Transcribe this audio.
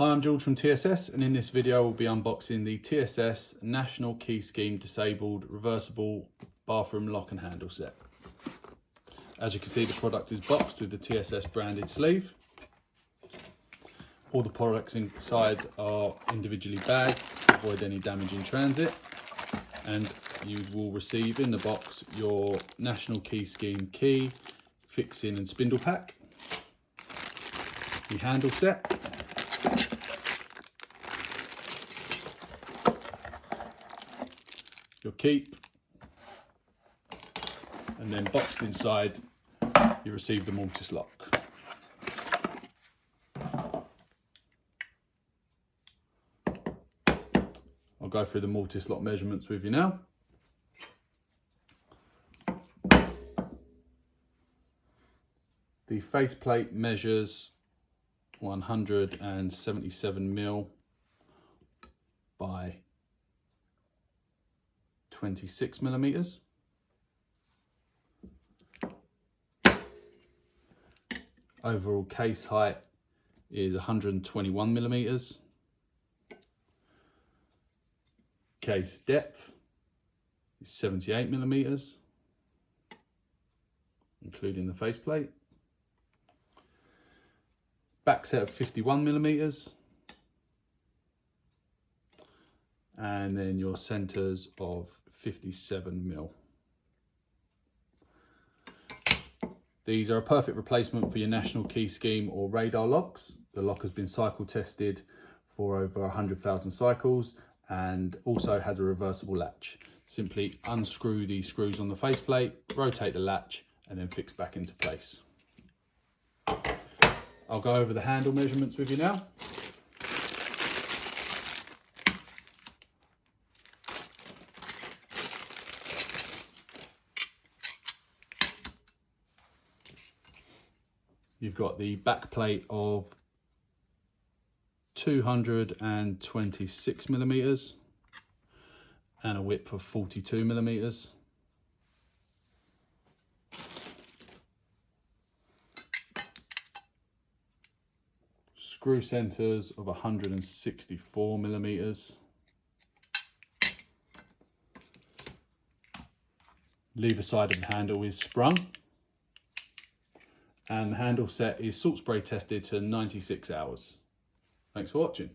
Hi, I'm George from TSS, and in this video we'll be unboxing the TSS National Key Scheme Disabled Reversible Bathroom Lock and Handle Set. As you can see, the product is boxed with the TSS branded sleeve. All the products inside are individually bagged to avoid any damage in transit, and you will receive in the box your National Key Scheme key, fixing and spindle pack, the handle set, your keep, and then boxed inside you receive the mortice lock. I'll go through the mortice lock measurements with you now. The faceplate measures 177mm by 26mm. Overall case height is 121mm. Case depth is 78mm, including the faceplate. Back set of 51mm. And then your centers of 57mm. These are a perfect replacement for your National Key Scheme or radar locks. The lock has been cycle tested for over 100,000 cycles and also has a reversible latch. Simply unscrew the screws on the faceplate, rotate the latch, and then fix back into place. I'll go over the handle measurements with you now. You've got the back plate of 226mm and a width of 42mm. Screw centers of 164mm. Lever side of the handle is sprung. And the handle set is salt spray tested to 96 hours. Thanks for watching.